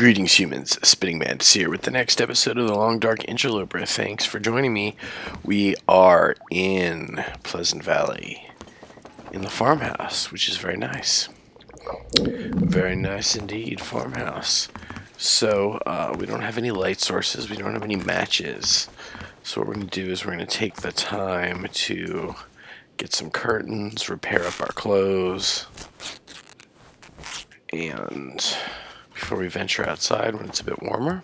Greetings, humans. Spinningmantis here with the next episode of the Long Dark Interloper. Thanks for joining me. We are in Pleasant Valley, in the farmhouse, which is very nice. Very nice indeed, farmhouse. So, we don't have any light sources, we don't have any matches. So what we're going to do is we're going to take the time to get some curtains, repair up our clothes, and before we venture outside when it's a bit warmer.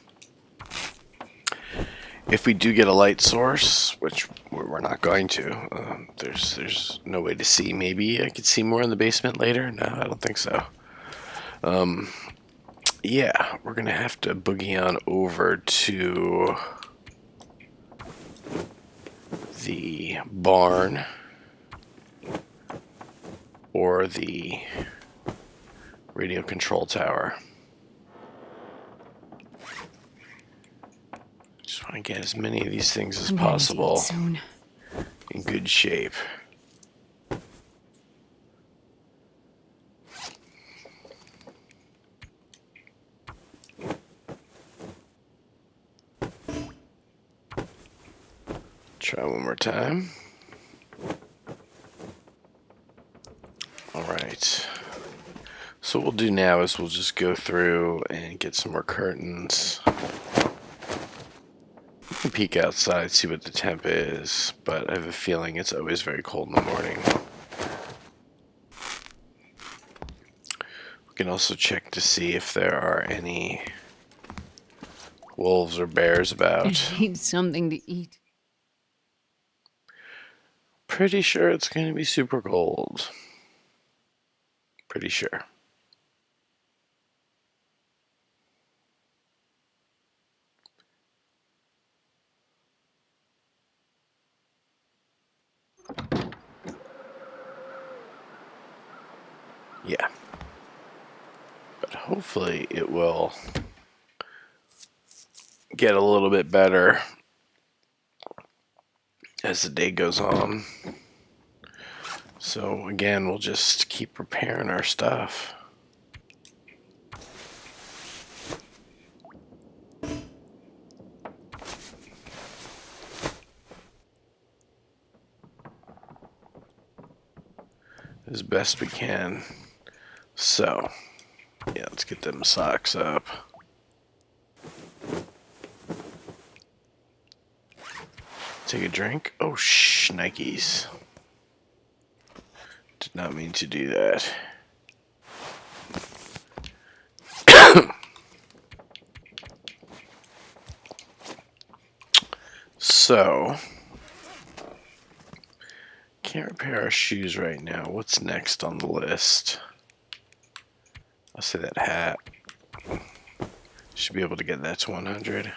If we do get a light source, which we're not going to, there's no way to see. Maybe I could see more in the basement later. No, I don't think so. Yeah, we're gonna have to boogie on over to the barn or the radio control tower. Just want to get as many of these things as possible in good shape. Try one more time. Alright. So what we'll do now is we'll just go through and get some more curtains. You can peek outside, see what the temp is, but I have a feeling it's always very cold in the morning. We can also check to see if there are any wolves or bears about. I need something to eat. Pretty sure it's going to be super cold. Pretty sure. Yeah. But hopefully it will get a little bit better as the day goes on. So again, we'll just keep preparing our stuff. As best we can. So, yeah, let's get them socks up. Take a drink. Oh, Nikes. Did not mean to do that. So, can't repair our shoes right now. What's next on the list? I'll say that hat. Should be able to get that to 100.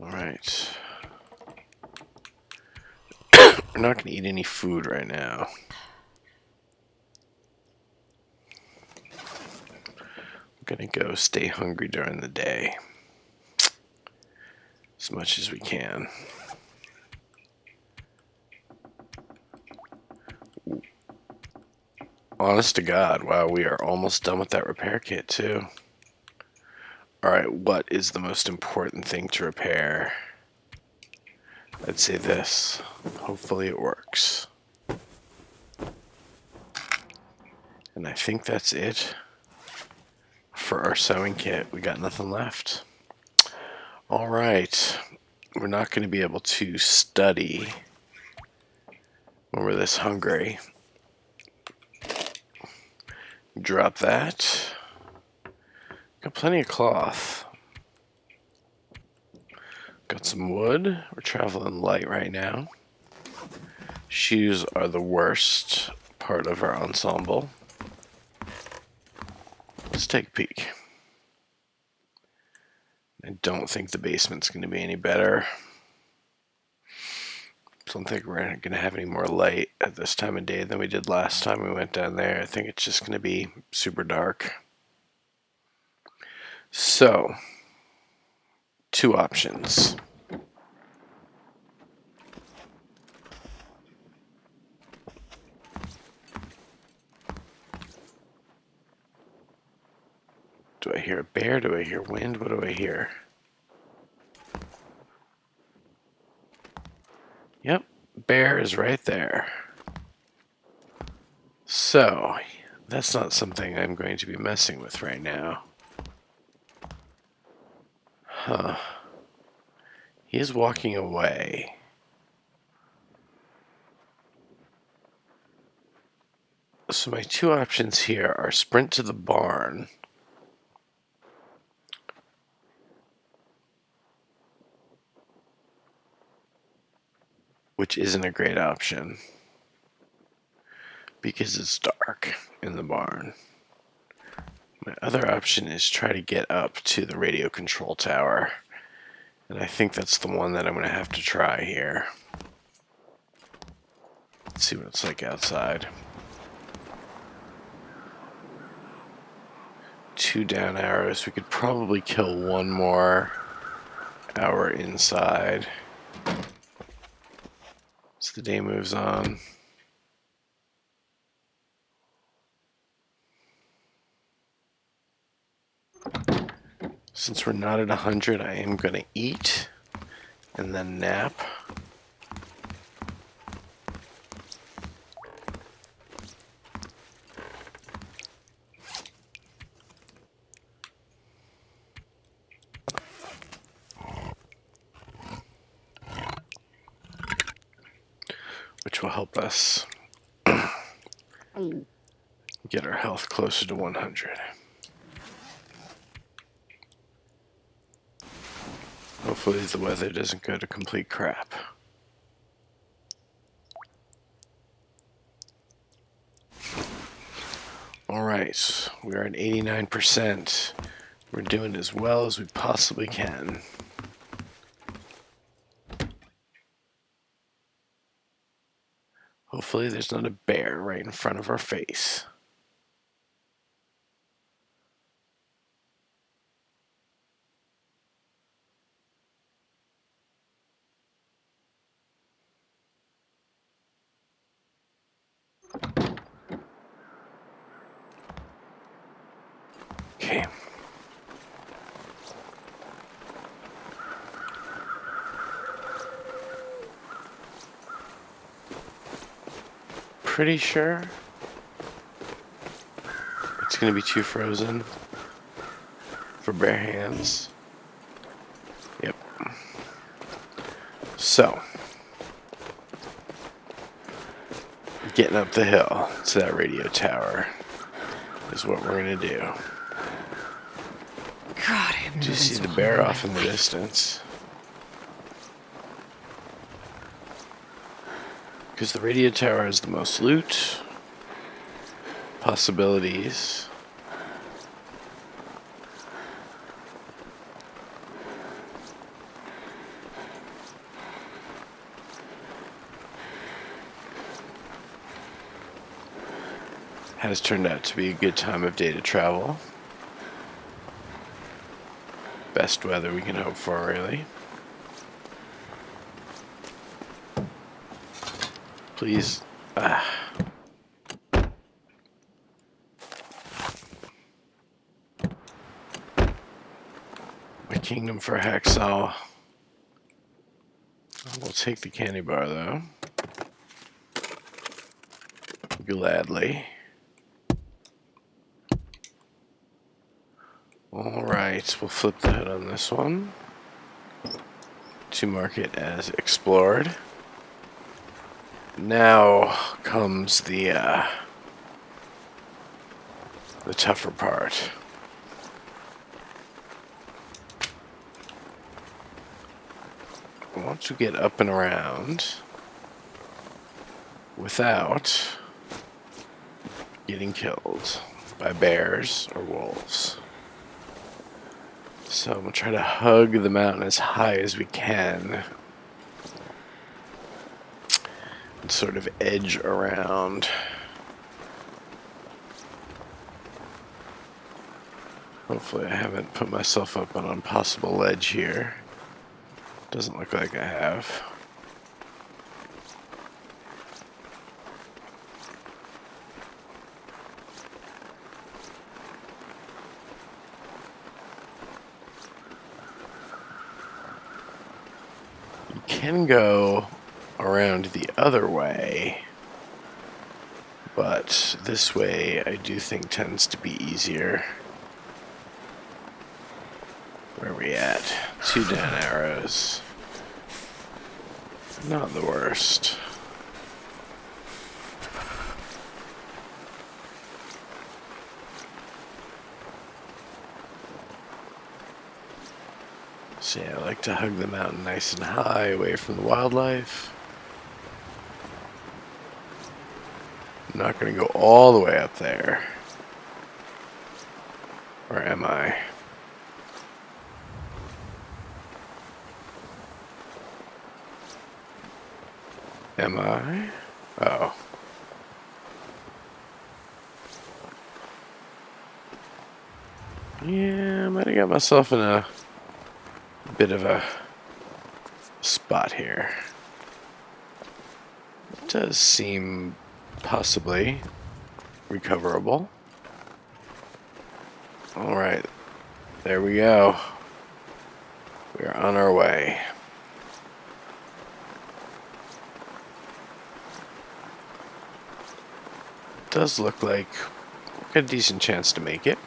Alright. We're not going to eat any food right now. We're going to go stay hungry during the day. As much as we can. Honest to God, wow, we are almost done with that repair kit too. Alright, what is the most important thing to repair? I'd say this. Hopefully it works. And I think that's it for our sewing kit. We got nothing left. Alright, we're not going to be able to study when we're this hungry. Drop that. Got plenty of cloth. Got some wood. We're traveling light right now. Shoes are the worst part of our ensemble. Let's take a peek. I don't think the basement's going to be any better. Don't think we're going to have any more light at this time of day than we did last time we went down there. I think it's just going to be super dark. So, two options. Do I hear a bear? Do I hear wind? What do I hear? Yep, bear is right there. So, that's not something I'm going to be messing with right now. Huh. He is walking away. So my two options here are sprint to the barn, which isn't a great option because it's dark in the barn. My other option is try to get up to the radio control tower, and I think that's the one that I'm going to have to try here. Let's see what it's like outside. 2 down arrows. We could probably kill one more hour inside as the day moves on. Since we're not at 100, I am going to eat and then nap. Which will help us get our health closer to 100. Hopefully the weather doesn't go to complete crap. Alright, we're at 89%. We're doing as well as we possibly can. Hopefully there's not a bear right in front of our face. Okay. Pretty sure it's going to be too frozen for bare hands. Yep. So, getting up the hill to that radio tower is what we're going to do. God, I Do you see the bear off in the distance? Because the radio tower has the most loot, possibilities. Has turned out to be a good time of day to travel. Best weather we can hope for, really. Please. My kingdom for hacksaw. We'll take the candy bar, though. Gladly. Alright, we'll flip the hood on this one to mark it as explored. Now comes the tougher part. I want to get up and around without getting killed by bears or wolves. So I'm going to try to hug the mountain as high as we can and sort of edge around. Hopefully I haven't put myself up on an impossible ledge here. Doesn't look like I have. can go around the other way, but this way I do think tends to be easier. Where are we at? 2 down arrows. Not the worst. So yeah, I like to hug the mountain nice and high, away from the wildlife. I'm not going to go all the way up there. Or am I? Am I? Oh. Yeah, I might have got myself in a bit of a spot here. It does seem possibly recoverable. Alright, there we go. We are on our way. It does look like we got a decent chance to make it.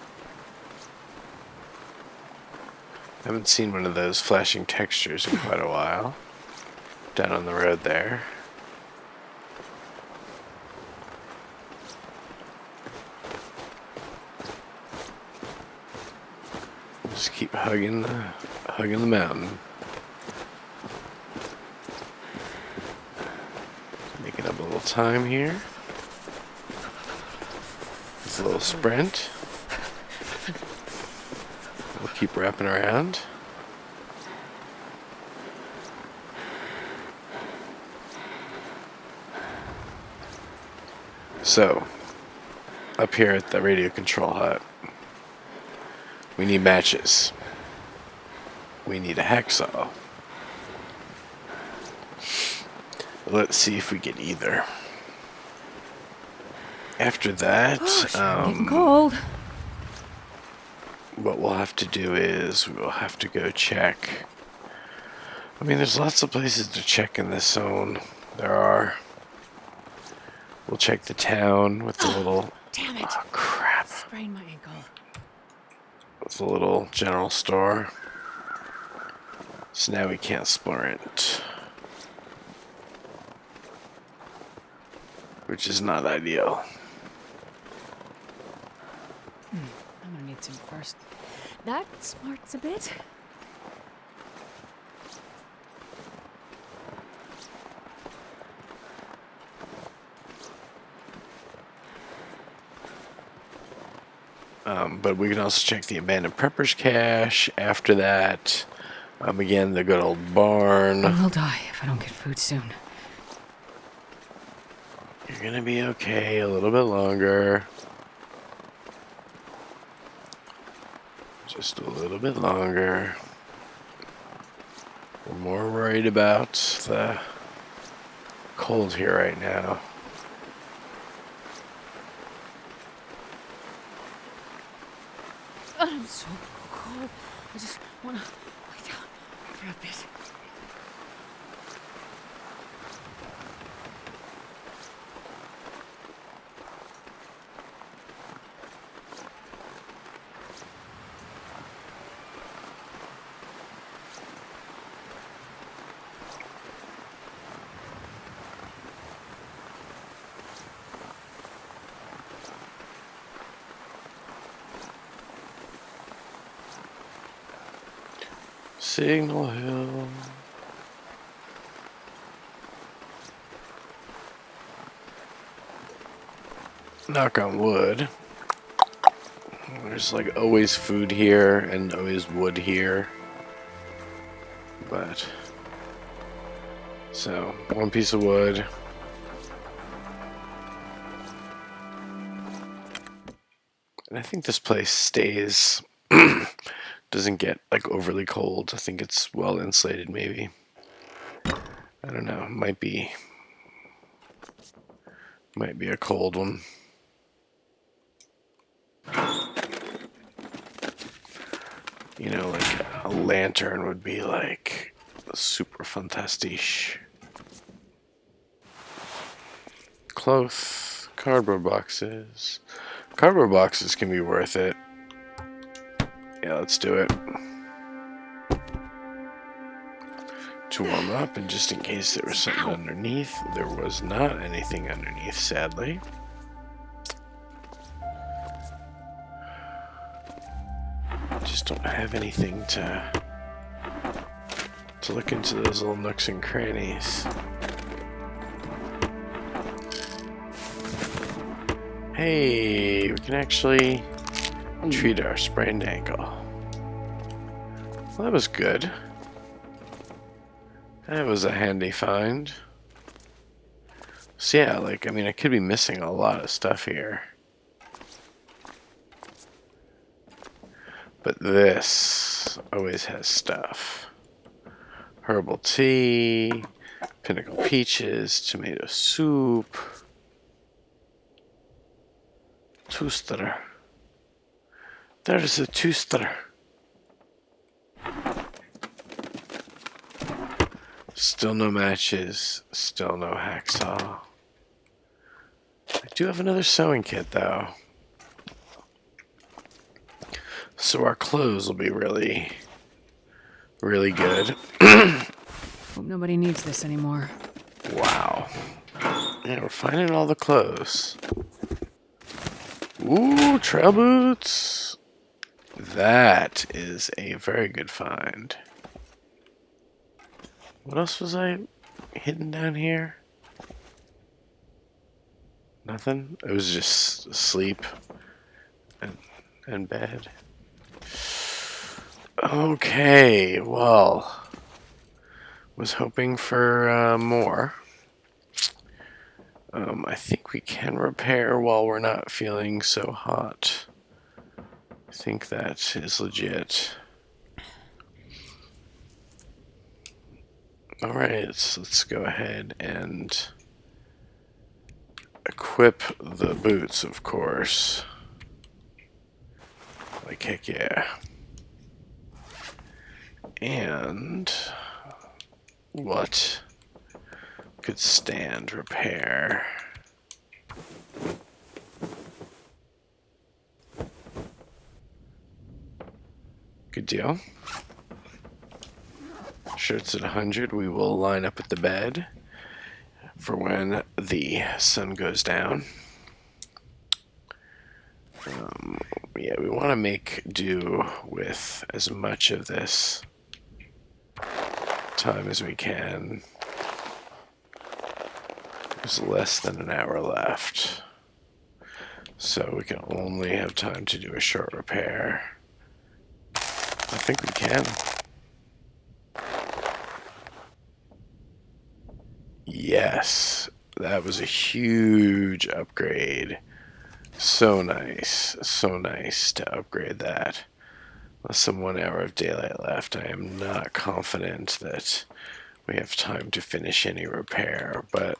I haven't seen one of those flashing textures in quite a while. Down on the road there. Just keep hugging the mountain. Making up a little time here. It's a little sprint. We'll keep wrapping around. So, up here at the radio control hut, we need matches. We need a hacksaw. Let's see if we get either. After that, Getting cold. what we'll have to do is we'll have to go check. I mean, there's lots of places to check in this zone. There are. We'll check the town with the little... Damn it. Oh, crap. Sprained my ankle. With the little general store. So now we can't sprint. Which is not ideal. I'm gonna need some first. That smarts a bit. But we can also check the abandoned prepper's cache. After that, again, the good old barn. I will die if I don't get food soon. You're gonna be okay a little bit longer. Just a little bit longer. We're more worried about the cold here right now. I'm so cold. I just wanna lie down for a bit. Signal Hill. Knock on wood. There's like always food here and always wood here. But so 1 piece of wood. And I think this place stays doesn't get like overly cold. I think it's well insulated maybe. I don't know. Might be a cold one. You know, like a lantern would be like super fantastic. Cloth, cardboard boxes. Cardboard boxes can be worth it. Yeah, let's do it. To warm up, and just in case there was something underneath, there was not anything underneath, sadly. Just don't have anything to look into those little nooks and crannies. Hey, we can actually treat our sprained ankle. Well, that was good. That was a handy find. So yeah, like, I mean, I could be missing a lot of stuff here. But this always has stuff. Herbal tea, pinnacle peaches, tomato soup, toaster. There's a toaster. Still no matches, still no hacksaw. I do have another sewing kit though. So our clothes will be really good. Hope nobody needs this anymore. Wow. Yeah, we're finding all the clothes. Ooh, trail boots. That is a very good find. What else was I hidden down here? Nothing? It was just sleep and bed. Okay, well, was hoping for more. I think we can repair while we're not feeling so hot. I think that is legit. Alright, let's go ahead and equip the boots, of course. Like, heck yeah. And what could stand repair? Good deal. Shirts at 100. We will line up at the bed for when the sun goes down. Yeah, we want to make do with as much of this time as we can. There's less than an hour left, so we can only have time to do a short repair. I think we can. Yes, that was a huge upgrade. So nice to upgrade that. Less than 1 hour of daylight left. I am not confident that we have time to finish any repair, but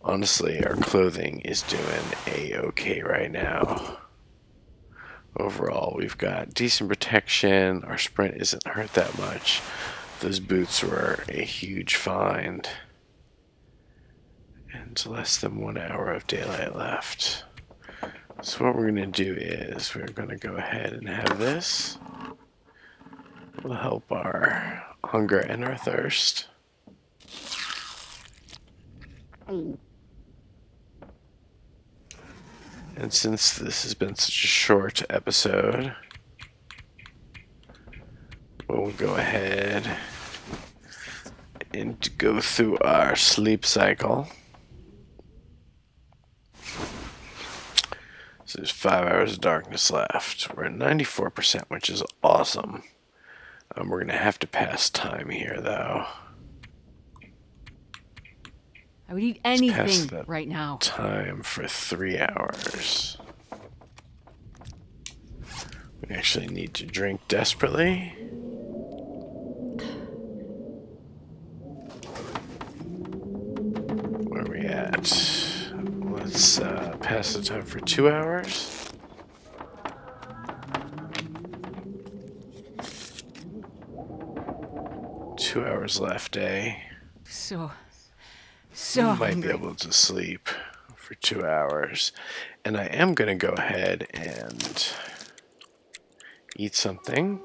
honestly, our clothing is doing a-okay right now. Overall, we've got decent protection. Our sprint isn't hurt that much. Those boots were a huge find. And less than 1 hour of daylight left. So what we're going to do is we're going to go ahead and have this. Will help our hunger and our thirst. And since this has been such a short episode, we'll go ahead and go through our sleep cycle. So there's 5 hours of darkness left. We're at 94%, which is awesome. We're going to have to pass time here, though. I would eat anything right now. Time for 3 hours. We actually need to drink desperately. Where are we at? Let's pass the time for 2 hours. 2 hours left, eh? So You might be hungry. able to sleep for 2 hours. And I am going to go ahead and eat something.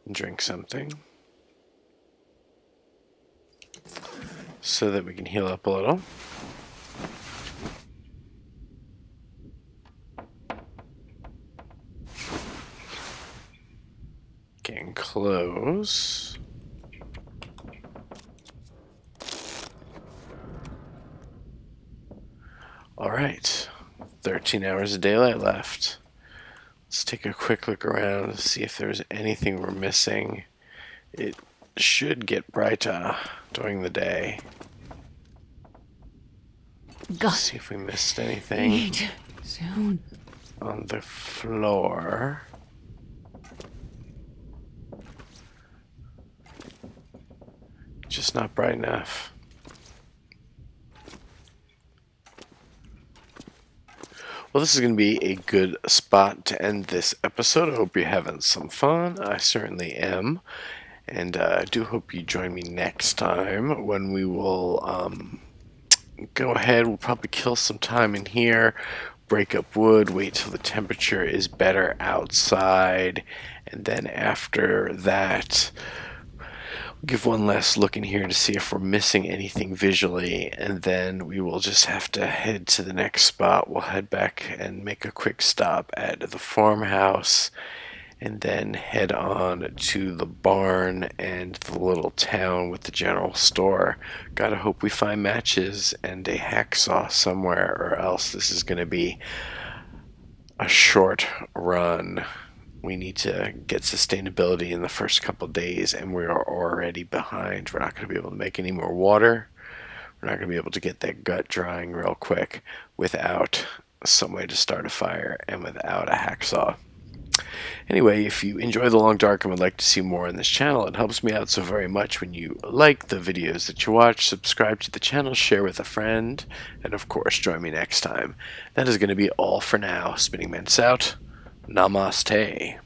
And drink something. So that we can heal up a little. Getting close. Alright, 13 hours of daylight left. Let's take a quick look around and see if there's anything we're missing. It should get brighter during the day. God, See if we missed anything eat soon. on the floor. Just not bright enough. Well, this is going to be a good spot to end this episode. I hope you're having some fun. I certainly am. And I do hope you join me next time when we will go ahead. We'll probably kill some time in here, break up wood, wait till the temperature is better outside, and then after that, give one last look in here to see if we're missing anything visually, and then we will just have to head to the next spot. We'll head back and make a quick stop at the farmhouse, and then head on to the barn and the little town with the general store. Gotta hope we find matches and a hacksaw somewhere, or else this is gonna be a short run. We need to get sustainability in the first couple days, and we are already behind. We're not going to be able to make any more water. We're not going to be able to get that gut drying real quick without some way to start a fire and without a hacksaw. Anyway, if you enjoy The Long Dark and would like to see more on this channel, it helps me out so very much when you like the videos that you watch, subscribe to the channel, share with a friend, and of course join me next time. That is going to be all for now. Spinning Mantis out. Namaste.